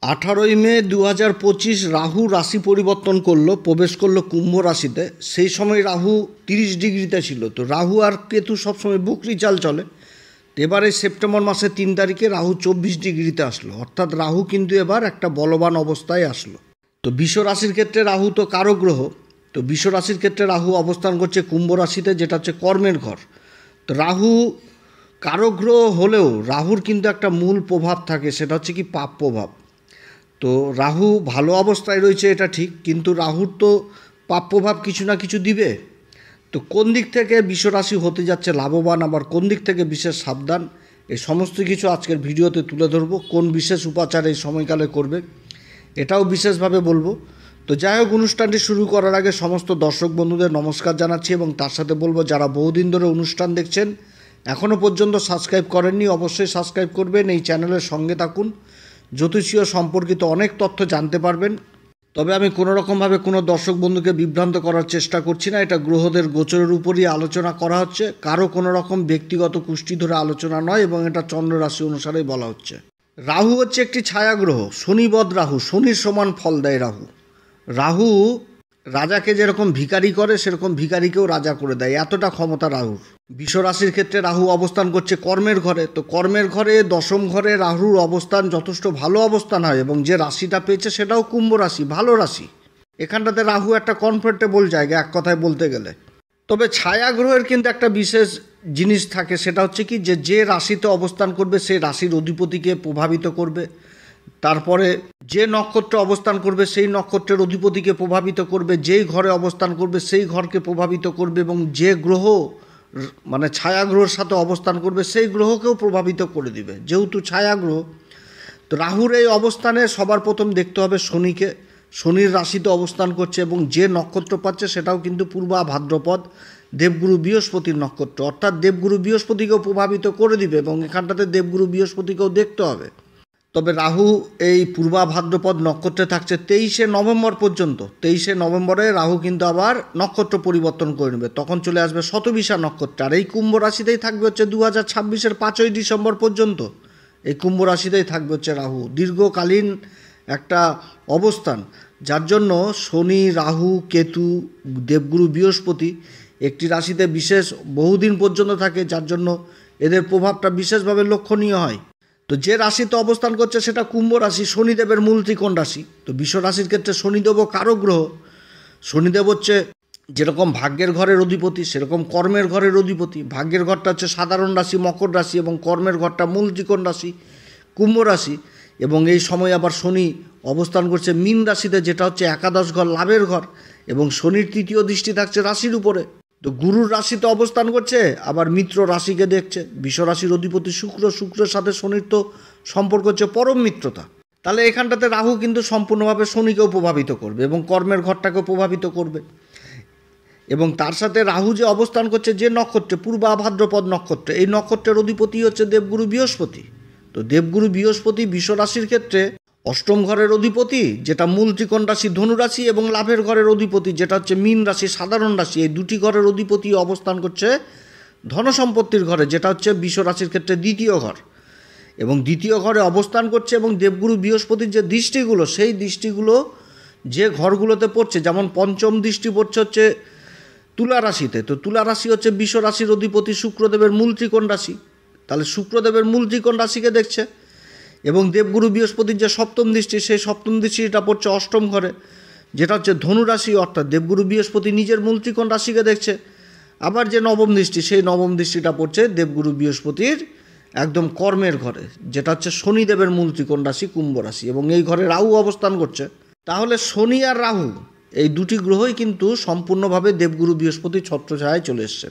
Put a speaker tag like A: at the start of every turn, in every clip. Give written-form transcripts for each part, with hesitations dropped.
A: 18 মে 2025 রাহু রাশি পরিবর্তন করলো, প্রবেশ করলো কুম্ভ রাশিতে। সেই সময় রাহু 30 ডিগ্রিতে ছিল। তো রাহু আর কেতু সবসময় বকরি চাল চলে। এবারে সেপ্টেম্বর মাসের 3 তারিখে রাহু 24 ডিগ্রিতে আসলো, অর্থাৎ রাহু কিন্তু এবার একটা বলবান অবস্থায় আসলো। তো বৃষ রাশির ক্ষেত্রে রাহু তো কারক গ্রহ। তো বৃষ রাশির ক্ষেত্রে রাহু অবস্থান করছে কুম্ভ রাশিতে, যেটা হচ্ছে কর্মের ঘর। তো রাহু কারক গ্রহ হলেও রাহুর কিন্তু একটা মূল প্রভাব থাকে, সেটা হচ্ছে কি পাপ প্রভাব। তো রাহু ভালো অবস্থায় রয়েছে এটা ঠিক, কিন্তু রাহুর তো পাপ প্রভাব কিছু না কিছু দিবে। তো কোন দিক থেকে বিশ্বরাশি হতে যাচ্ছে লাভবান, আবার কোন দিক থেকে বিশেষ সাবধান, এই সমস্ত কিছু আজকের ভিডিওতে তুলে ধরবো। কোন বিশেষ উপাচার এই সময়কালে করবে এটাও বিশেষভাবে বলবো। তো যাই হোক, অনুষ্ঠানটি শুরু করার আগে সমস্ত দর্শক বন্ধুদের নমস্কার জানাচ্ছি, এবং তার সাথে বলবো যারা বহুদিন ধরে অনুষ্ঠান দেখছেন এখনও পর্যন্ত সাবস্ক্রাইব করেননি, অবশ্যই সাবস্ক্রাইব করবেন, এই চ্যানেলের সঙ্গে থাকুন। জ্যোতিষীয় সম্পর্কিত অনেক তথ্য জানতে পারবেন। তবে আমি কোনো রকমভাবে কোনো দর্শক বন্ধুকে বিভ্রান্ত করার চেষ্টা করছি না। এটা গ্রহদের গোচরের উপরই আলোচনা করা হচ্ছে, কারো কোনো রকম ব্যক্তিগত কুষ্টি ধরে আলোচনা নয়, এবং এটা চন্দ্র রাশি অনুসারেই বলা হচ্ছে। রাহু হচ্ছে একটি ছায়া গ্রহ, শনিবদ রাহু, শনির সমান ফল দেয় রাহু। রাহু রাজাকে যেরকম ভিখারি করে সেরকম ভিখারিকেও রাজা করে দেয়, এতটা ক্ষমতা রাহুর। বৃষ রাশির ক্ষেত্রে রাহু অবস্থান করছে কর্মের ঘরে। তো কর্মের ঘরে দশম ঘরে রাহুর অবস্থান যথেষ্ট ভালো অবস্থান হয়, এবং যে রাশিটা পেয়েছে সেটাও কুম্ভ রাশি, ভালো রাশি। এখানটাতে রাহু একটা কমফোর্টেবল জায়গা এক কথায় বলতে গেলে। তবে ছায়া গ্রহের কিন্তু একটা বিশেষ জিনিস থাকে, সেটা হচ্ছে কি যে রাশিতে অবস্থান করবে সেই রাশির অধিপতিকে প্রভাবিত করবে। তারপরে যে নক্ষত্রে অবস্থান করবে সেই নক্ষত্রের অধিপতিকে প্রভাবিত করবে, যেই ঘরে অবস্থান করবে সেই ঘরকে প্রভাবিত করবে, এবং যে গ্রহ মানে ছায়া গ্রহের সাথে অবস্থান করবে সেই গ্রহকেও প্রভাবিত করে দিবে, যেহেতু ছায়া গ্রহ। তো রাহুর এই অবস্থানে সবার প্রথম দেখতে হবে শনিকে। শনির রাশিতে অবস্থান করছে, এবং যে নক্ষত্র পাচ্ছে সেটাও কিন্তু পূর্বা ভাদ্রপদ, দেবগুরু বৃহস্পতির নক্ষত্র, অর্থাৎ দেবগুরু বৃহস্পতিকেও প্রভাবিত করে দিবে, এবং এখানটাতে দেবগুরু বৃহস্পতিকেও দেখতে হবে। তবে রাহু এই পূর্বা ভাদ্রপদ নক্ষত্রে থাকছে 23শে নভেম্বর পর্যন্ত। 23শে নভেম্বরে রাহু কিন্তু আবার নক্ষত্র পরিবর্তন করে নেবে, তখন চলে আসবে শতবিশা নক্ষত্র। আর এই কুম্ভ রাশিতেই থাকবে হচ্ছে 2026-এর 5ই ডিসেম্বর পর্যন্ত। এই কুম্ভ রাশিতেই থাকবে হচ্ছে রাহু, দীর্ঘকালীন একটা অবস্থান, যার জন্য শনি, রাহু, কেতু, দেবগুরু বৃহস্পতি একটি রাশিতে বিশেষ বহুদিন পর্যন্ত থাকে, যার জন্য এদের প্রভাবটা বিশেষভাবে লক্ষণীয় হয়। তো যে রাশিতে অবস্থান করছে সেটা কুম্ভ রাশি, শনিদেবের মূল ত্রিকোণ রাশি। তো বৃষ রাশির ক্ষেত্রে শনিদেবও কারক গ্রহ। শনিদেব হচ্ছে যেরকম ভাগ্যের ঘরের অধিপতি, সেরকম কর্মের ঘরের অধিপতি। ভাগ্যের ঘরটা হচ্ছে সাধারণ রাশি মকর রাশি, এবং কর্মের ঘরটা মূল ত্রিকোণ রাশি কুম্ভ রাশি। এবং এই সময় আবার শনি অবস্থান করছে মীন রাশিতে, যেটা হচ্ছে একাদশ ঘর, লাভের ঘর, এবং শনির তৃতীয় দৃষ্টি থাকছে রাশির উপরে। তো গুরুর রাশিতে অবস্থান করছে, আবার মিত্র রাশিকে দেখছে। বৃষ রাশির অধিপতি শুক্র, শুক্রের সাথে শনির তো সম্পর্ক হচ্ছে পরম মিত্রতা। তাহলে এখানটাতে রাহু কিন্তু সম্পূর্ণভাবে শনিকেও প্রভাবিত করবে, এবং কর্মের ঘরটাকেও প্রভাবিত করবে। এবং তার সাথে রাহু যে অবস্থান করছে যে নক্ষত্রে, পূর্বা ভাদ্রপদ নক্ষত্রে, এই নক্ষত্রের অধিপতি হচ্ছে দেবগুরু বৃহস্পতি। তো দেবগুরু বৃহস্পতি বৃষ রাশির ক্ষেত্রে অষ্টম ঘরের অধিপতি, যেটা মূল ত্রিকোণ রাশি ধনু রাশি, এবং লাভের ঘরের অধিপতি, যেটা হচ্ছে মীন রাশি সাধারণ রাশি। এই দুটি ঘরের অধিপতি অবস্থান করছে ধনসম্পত্তির ঘরে, যেটা হচ্ছে বৃষ রাশির ক্ষেত্রে দ্বিতীয় ঘর, এবং দ্বিতীয় ঘরে অবস্থান করছে। এবং দেবগুরু বৃহস্পতির যে দৃষ্টিগুলো, সেই দৃষ্টিগুলো যে ঘরগুলোতে পড়ছে, যেমন পঞ্চম দৃষ্টি পড়ছে হচ্ছে তুলা রাশিতে। তো তুলা রাশি হচ্ছে বৃষ রাশির অধিপতি শুক্রদেবের মূল ত্রিকোণ রাশি, তাহলে শুক্রদেবের মূল ত্রিকোণ রাশিকে দেখছে। এবং দেবগুরু বৃহস্পতির যে সপ্তম দৃষ্টি, সেই সপ্তম দৃষ্টিটা পড়ছে অষ্টম ঘরে, যেটা হচ্ছে ধনু রাশি, অর্থাৎ দেবগুরু বৃহস্পতি নিজের মূল ত্রিকোণ রাশিকে দেখছে। আবার যে নবম দৃষ্টি, সেই নবম দৃষ্টিটা পড়ছে দেবগুরু বৃহস্পতির একদম কর্মের ঘরে, যেটা হচ্ছে শনিদেবের মূল ত্রিকোণ রাশি কুম্ভ রাশি, এবং এই ঘরে রাহু অবস্থান করছে। তাহলে শনি আর রাহু এই দুটি গ্রহই কিন্তু সম্পূর্ণভাবে দেবগুরু বৃহস্পতির ছত্রছায়ায় চলে এসছে।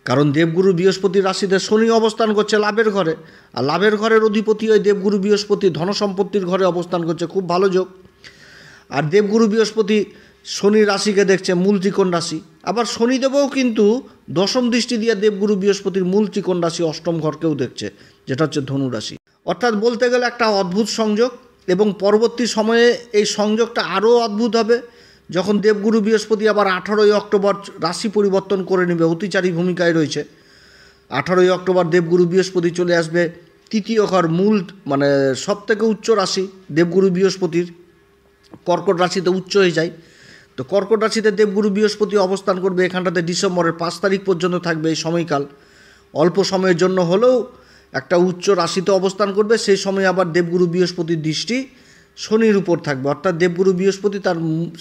A: কারণ দেবগুরু বৃহস্পতির রাশিতে শনি অবস্থান করছে লাভের ঘরে, আর লাভের ঘরের অধিপতি ওই দেবগুরু বৃহস্পতি ধনসম্পত্তির ঘরে অবস্থান করছে, খুব ভালো যোগ। আর দেবগুরু বৃহস্পতি শনির রাশিকে দেখছে মূল ত্রিকোণ রাশি। আবার শনিদেবও কিন্তু দশম দৃষ্টি দিয়ে দেবগুরু বৃহস্পতির মূল ত্রিকোণ রাশি অষ্টম ঘরকেও দেখছে, যেটা হচ্ছে ধনু রাশি। অর্থাৎ বলতে গেলে একটা অদ্ভুত সংযোগ, এবং পরবর্তী সময়ে এই সংযোগটা আরও অদ্ভুত হবে, যখন দেবগুরু বৃহস্পতি আবার 18ই অক্টোবর রাশি পরিবর্তন করে নেবে, অতিচারী ভূমিকায় রয়েছে। 18ই অক্টোবর দেবগুরু বৃহস্পতি চলে আসবে তৃতীয় ঘর মূল মানে সবথেকে উচ্চ রাশি দেবগুরু বৃহস্পতির, কর্কট রাশিতে উচ্চ হয়ে যায়। তো কর্কট রাশিতে দেবগুরু বৃহস্পতি অবস্থান করবে, এখানটাতে ডিসেম্বরের 5 তারিখ পর্যন্ত থাকবে এই সময়কাল। অল্প সময়ের জন্য হলেও একটা উচ্চ রাশিতে অবস্থান করবে, সেই সময় আবার দেবগুরু বৃহস্পতির দৃষ্টি শনির উপর থাকবে, অর্থাৎ দেবগুরু বৃহস্পতি তার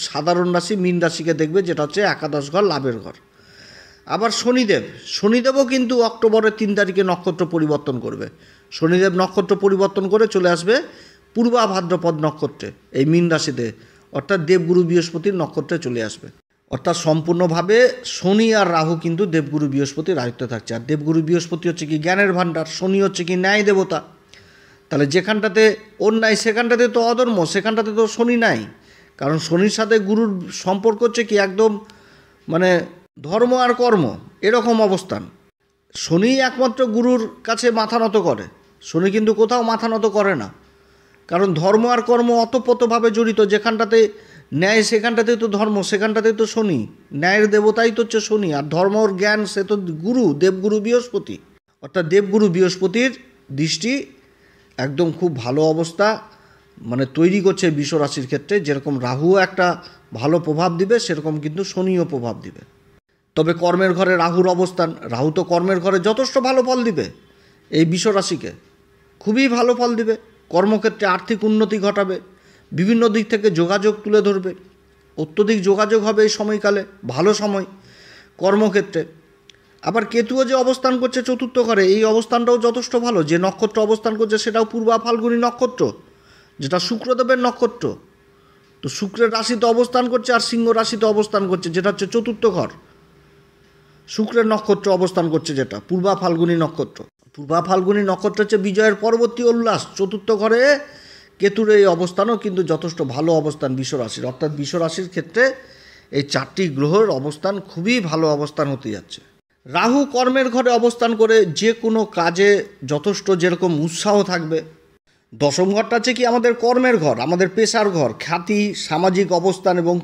A: সাধারণ রাশি মীন রাশিকে দেখবে, যেটা হচ্ছে একাদশ ঘর, লাভের ঘর। আবার শনিদেবও কিন্তু অক্টোবরের 3 তারিখে নক্ষত্র পরিবর্তন করবে। শনিদেব নক্ষত্র পরিবর্তন করে চলে আসবে পূর্বা ভাদ্রপদ নক্ষত্রে, এই মীন রাশিতে, অর্থাৎ দেবগুরু বৃহস্পতির নক্ষত্রে চলে আসবে। অর্থাৎ সম্পূর্ণভাবে শনি আর রাহু কিন্তু দেবগুরু বৃহস্পতির আয়ত্তে থাকছে। আর দেবগুরু বৃহস্পতি হচ্ছে কি জ্ঞানের ভাণ্ডার, শনি হচ্ছে কি ন্যায় দেবতা। তাহলে যেখানটাতে অন্যায় সেখানটাতে তো অধর্ম, সেখানটাতে তো শনি নাই। কারণ শনির সাথে গুরুর সম্পর্ক হচ্ছে কি একদম মানে ধর্ম আর কর্ম, এরকম অবস্থান। শনি একমাত্র গুরুর কাছে মাথা নত করে, শনি কিন্তু কোথাও মাথা নত করে না। কারণ ধর্ম আর কর্ম অতপ্রতভাবে জড়িত, যেখানটাতে ন্যায় সেখানটাতে তো ধর্ম, সেখানটাতে তো শনি, ন্যায়ের দেবতাই তো হচ্ছে শনি, আর ধর্মর জ্ঞান সে তো গুরু, দেবগুরু বৃহস্পতি। অর্থাৎ দেবগুরু বৃহস্পতির দৃষ্টি একদম খুব ভালো অবস্থা মানে তৈরি করছে বিশ্বরাশির ক্ষেত্রে। যেরকম রাহুও একটা ভালো প্রভাব দিবে, সেরকম কিন্তু শনিও প্রভাব দিবে। তবে কর্মের ঘরে রাহুর অবস্থান, রাহু তো কর্মের ঘরে যথেষ্ট ভালো ফল দিবে, এই বিশ্বরাশিকে খুবই ভালো ফল দিবে। কর্মক্ষেত্রে আর্থিক উন্নতি ঘটাবে, বিভিন্ন দিক থেকে যোগাযোগ তুলে ধরবে, অত্যধিক যোগাযোগ হবে এই সময়কালে, ভালো সময় কর্মক্ষেত্রে। আবার কেতুও যে অবস্থান করছে চতুর্থ ঘরে, এই অবস্থানটাও যথেষ্ট ভালো। যে নক্ষত্র অবস্থান করছে সেটাও পূর্বা ফাল্গুনী নক্ষত্র, যেটা শুক্রদেবের নক্ষত্র। তো শুক্রের রাশিতে অবস্থান করছে আর সিংহ রাশিতে অবস্থান করছে, যেটা হচ্ছে চতুর্থ ঘর। শুক্রের নক্ষত্র অবস্থান করছে, যেটা পূর্বা ফাল্গুনী নক্ষত্র। পূর্বা ফাল্গুনী নক্ষত্র হচ্ছে বিজয়ের পরবর্তী উল্লাস। চতুর্থ ঘরে কেতুর এই অবস্থানও কিন্তু যথেষ্ট ভালো অবস্থান বিশ্বরাশির। অর্থাৎ বিশ্বরাশির ক্ষেত্রে এই 4টি গ্রহের অবস্থান খুবই ভালো অবস্থান হতে যাচ্ছে। রাহু কর্মের ঘরে অবস্থান করে যে কোনো কাজে যথেষ্ট যেরকম উৎসাহ থাকবে। দশম ঘরটা হচ্ছে কি আমাদের কর্মের ঘর, আমাদের পেশার ঘর, খ্যাতি, সামাজিক অবস্থান এবং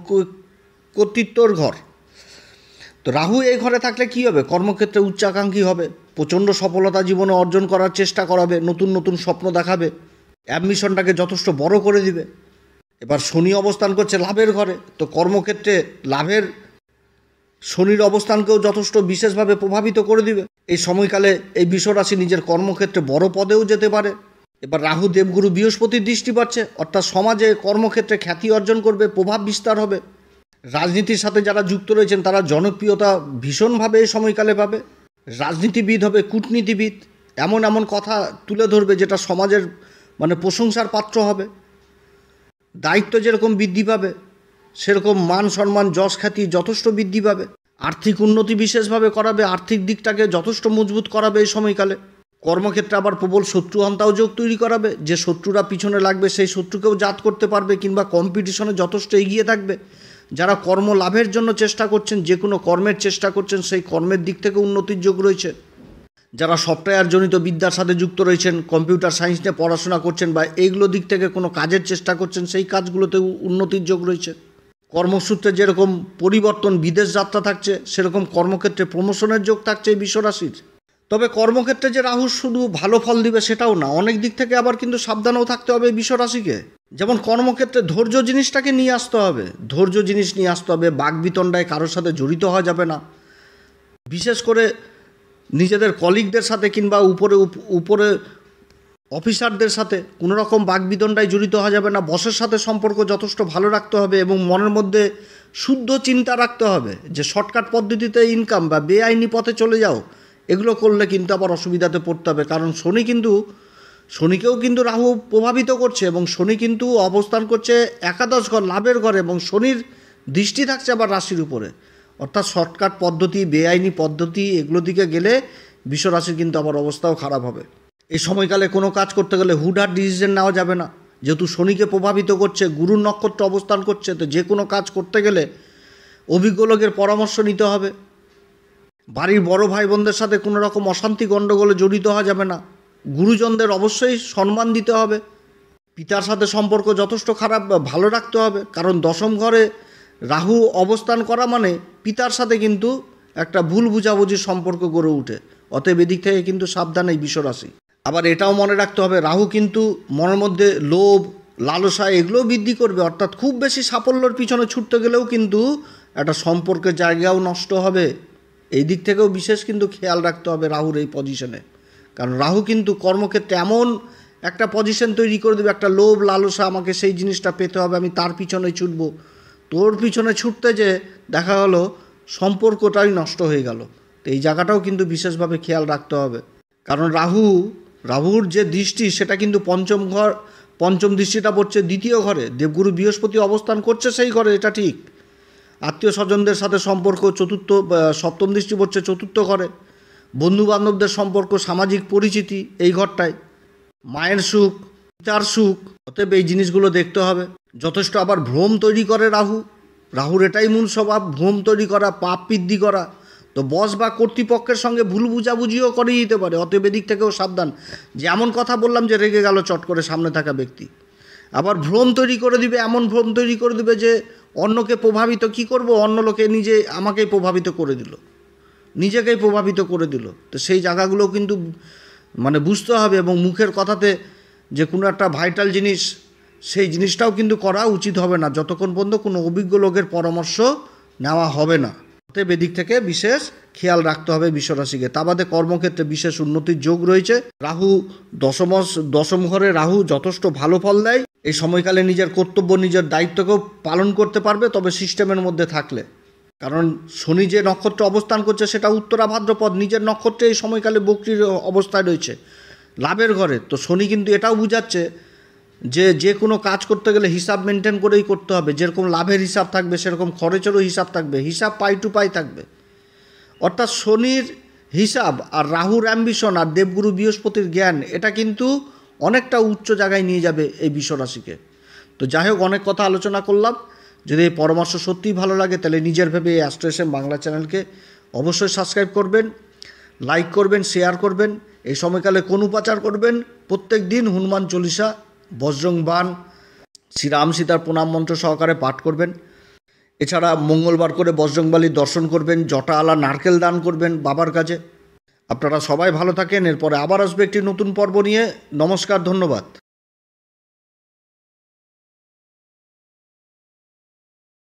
A: কর্তৃত্বর ঘর। তো রাহু এই ঘরে থাকলে কী হবে, কর্মক্ষেত্রে উচ্চাকাঙ্ক্ষী হবে, প্রচণ্ড সফলতা জীবনে অর্জন করার চেষ্টা করাবে, নতুন নতুন স্বপ্ন দেখাবে, অ্যাম্বিশনটাকে যথেষ্ট বড় করে দিবে। এবার শনি অবস্থান করছে লাভের ঘরে, তো কর্মক্ষেত্রে লাভের শনির অবস্থানকেও যথেষ্ট বিশেষভাবে প্রভাবিত করে দিবে। এই সময়কালে এই বিশ্বরাশি নিজের কর্মক্ষেত্রে বড় পদেও যেতে পারে। এবার রাহু দেবগুরু বৃহস্পতির দৃষ্টি পাচ্ছে, অর্থাৎ সমাজে কর্মক্ষেত্রে খ্যাতি অর্জন করবে, প্রভাব বিস্তার হবে। রাজনীতির সাথে যারা যুক্ত রয়েছেন তারা জনপ্রিয়তা ভীষণভাবে এই সময়কালে পাবে। রাজনীতিবিদ হবে, কূটনীতিবিদ, এমন এমন কথা তুলে ধরবে যেটা সমাজের মানে প্রশংসার পাত্র হবে। দায়িত্ব যেরকম বৃদ্ধি পাবে, সেরকম মান সম্মান যশ খ্যাতি যথেষ্ট বৃদ্ধি পাবে। আর্থিক উন্নতি বিশেষভাবে করাবে, আর্থিক দিকটাকে যথেষ্ট মজবুত করাবে এই সময়কালে। কর্মক্ষেত্রে আবার প্রবল শত্রুহন্তাও যোগ তৈরি করাবে, যে শত্রুরা পিছনে লাগবে সেই শত্রুকেও জাত করতে পারবে, কিংবা কম্পিটিশনে যথেষ্ট এগিয়ে থাকবে। যারা কর্ম লাভের জন্য চেষ্টা করছেন, যে কোনো কর্মের চেষ্টা করছেন, সেই কর্মের দিক থেকে উন্নতির যোগ রয়েছে। যারা সফটওয়্যার জনিত বিদ্যার সাথে যুক্ত রয়েছেন, কম্পিউটার সায়েন্স নিয়ে পড়াশোনা করছেন বা এইগুলো দিক থেকে কোনো কাজের চেষ্টা করছেন, সেই কাজগুলোতেও উন্নতির যোগ রয়েছে। কর্মসূত্রে যেরকম পরিবর্তন, বিদেশ যাত্রা থাকছে, সেরকম কর্মক্ষেত্রে প্রমোশনের যোগ থাকছে এই বিশ্বরাশির। তবে কর্মক্ষেত্রে যে রাহু শুধু ভালো ফল দিবে সেটাও না, অনেক দিক থেকে আবার কিন্তু সাবধানেও থাকতে হবে এই বিশ্বরাশিকে। যেমন কর্মক্ষেত্রে ধৈর্য জিনিসটাকে নিয়ে আসতে হবে, ধৈর্য জিনিস নিয়ে আসতে হবে। বাকবিতণ্ডায় কারোর সাথে জড়িত হওয়া যাবে না, বিশেষ করে নিজেদের কলিগদের সাথে কিংবা উপরে অফিসারদের সাথে কোনো রকম বাকবিতণ্ডায় জড়িত হওয়া যাবে না। বসের সাথে সম্পর্ক যথেষ্ট ভালো রাখতে হবে এবং মনের মধ্যে শুদ্ধ চিন্তা রাখতে হবে যে শর্টকাট পদ্ধতিতে ইনকাম বা বেআইনি পথে চলে যাও, এগুলো করলে কিন্তু আবার অসুবিধাতে পড়তে হবে। কারণ শনিকেও কিন্তু রাহু প্রভাবিত করছে এবং শনি কিন্তু অবস্থান করছে একাদশ ঘর, লাভের ঘরে, এবং শনির দৃষ্টি থাকছে আবার রাশির উপরে। অর্থাৎ শর্টকাট পদ্ধতি, বেআইনি পদ্ধতি, এগুলো দিকে গেলে বিশ্বরাশির কিন্তু আবার অবস্থাও খারাপ হবে। এই সময়কালে কোনো কাজ করতে গেলে হুটহাট ডিসিশন নেওয়া যাবে না, যেহেতু শনিকে প্রভাবিত করছে, গুরুর নক্ষত্র অবস্থান করছে। তো যে কোনো কাজ করতে গেলে অভিজ্ঞ লোকের পরামর্শ নিতে হবে। বাড়ির বড় ভাই বোনদের সাথে কোনো রকম অশান্তি গণ্ডগোলে জড়িত হওয়া যাবে না। গুরুজনদের অবশ্যই সম্মান দিতে হবে। পিতার সাথে সম্পর্ক যথেষ্ট খারাপ ভালো রাখতে হবে, কারণ দশম ঘরে রাহু অবস্থান করা মানে পিতার সাথে কিন্তু একটা ভুল বুঝাবুঝির সম্পর্ক গড়ে ওঠে। অতএব এদিক থেকে কিন্তু সাবধান এই বিশ্বরাশি। আবার এটাও মনে রাখতে হবে রাহু কিন্তু মনের মধ্যে লোভ, লালসা এগুলোও বৃদ্ধি করবে, অর্থাৎ খুব বেশি সাফল্যের পিছনে ছুটতে গেলেও কিন্তু একটা সম্পর্কের জায়গাও নষ্ট হবে। এই দিক থেকেও বিশেষ কিন্তু খেয়াল রাখতে হবে রাহুর এই পজিশনে। কারণ রাহু কিন্তু কর্মক্ষেত্রে এমন একটা পজিশন তৈরি করে দেবে, একটা লোভ লালসা, আমাকে সেই জিনিসটা পেতে হবে, আমি তার পিছনে ছুটবো। তোর পিছনে ছুটতে যে দেখা গেলো সম্পর্কটাই নষ্ট হয়ে গেল। তো এই জায়গাটাও কিন্তু বিশেষভাবে খেয়াল রাখতে হবে। কারণ রাহুর যে দৃষ্টি সেটা কিন্তু পঞ্চম দৃষ্টিটা পড়ছে দ্বিতীয় ঘরে, দেবগুরু বৃহস্পতি অবস্থান করছে সেই ঘরে, এটা ঠিক। আত্মীয় স্বজনদের সাথে সম্পর্ক সপ্তম দৃষ্টি পড়ছে চতুর্থ ঘরে, বন্ধুবান্ধবদের সম্পর্ক, সামাজিক পরিচিতি এই ঘরটায়, মায়ের সুখ, পিতার সুখ। অতএব এই জিনিসগুলো দেখতে হবে। যথেষ্ট আবার ভ্রম তৈরি করে রাহুর এটাই মূল স্বভাব, ভ্রম তৈরি করা, পাপ বৃদ্ধি করা। তো বস বা কর্তৃপক্ষের সঙ্গে ভুল বুঝাবুঝিও করে দিতে পারে, অতএব এদিক থেকেও সাবধান। যে এমন কথা বললাম যে রেগে গেল চট করে সামনে থাকা ব্যক্তি। আবার ভ্রম তৈরি করে দিবে, এমন ভ্রম তৈরি করে দিবে যে অন্যকে প্রভাবিত কি করব, অন্য লোকে আমাকেই প্রভাবিত করে দিল, নিজেকেই প্রভাবিত করে দিল। তো সেই জায়গাগুলো কিন্তু বুঝতে হবে। এবং মুখের কথাতে যে কোনো একটা ভাইটাল জিনিস, সেই জিনিসটাও কিন্তু করা উচিত হবে না যতক্ষণ পর্যন্ত কোনো অভিজ্ঞ লোকের পরামর্শ নেওয়া হবে না। অতএব এদিক থেকে বিশেষ খেয়াল রাখতে হবে বিশ্বরাশিকে। তা বাদে কর্মক্ষেত্রে বিশেষ উন্নতির যোগ রয়েছে। রাহু দশম ঘরে রাহু যথেষ্ট ভালো ফল দেয়। এই সময়কালে নিজের কর্তব্য, নিজের দায়িত্বকেও পালন করতে পারবে, তবে সিস্টেমের মধ্যে থাকলে। কারণ শনি যে নক্ষত্রে অবস্থান করছে সেটা উত্তরা ভাদ্রপদ, নিজের নক্ষত্রে এই সময়কালে বক্রীর অবস্থায় রয়েছে, লাভের ঘরে। তো শনি কিন্তু এটাও বুঝাচ্ছে যে কোনো কাজ করতে গেলে হিসাব মেনটেন করেই করতে হবে। যেরকম লাভের হিসাব থাকবে সেরকম খরচেরও হিসাব থাকবে, হিসাব পাই টু পাই থাকবে। অর্থাৎ শনির হিসাব আর রাহুর অ্যাম্বিশন আর দেবগুরু বৃহস্পতির জ্ঞান, এটা কিন্তু অনেকটা উচ্চ জায়গায় নিয়ে যাবে এই বিশ্বরাশিকে। তো যাই হোক, অনেক কথা আলোচনা করলাম। যদি এই পরামর্শ সত্যিই ভালো লাগে তাহলে নিজের ভেবে এই অ্যাস্ট্রো এস এম বাংলা চ্যানেলকে অবশ্যই সাবস্ক্রাইব করবেন, লাইক করবেন, শেয়ার করবেন। এই সময়কালে কোন উপাচার করবেন? প্রত্যেক দিন হনুমান চল্লিশা, বজরং বাণ, শ্রীরাম সীতার প্রণাম মন্ত্র সহকারে পাঠ করবেন। এছাড়া মঙ্গলবার করে বজরংবলীর দর্শন করবেন, জটা আলা নারকেল দান করবেন বাবার কাছে। আপনারা সবাই ভালো থাকেন। এরপরে আবার আসবে একটি নতুন পর্ব নিয়ে। নমস্কার, ধন্যবাদ।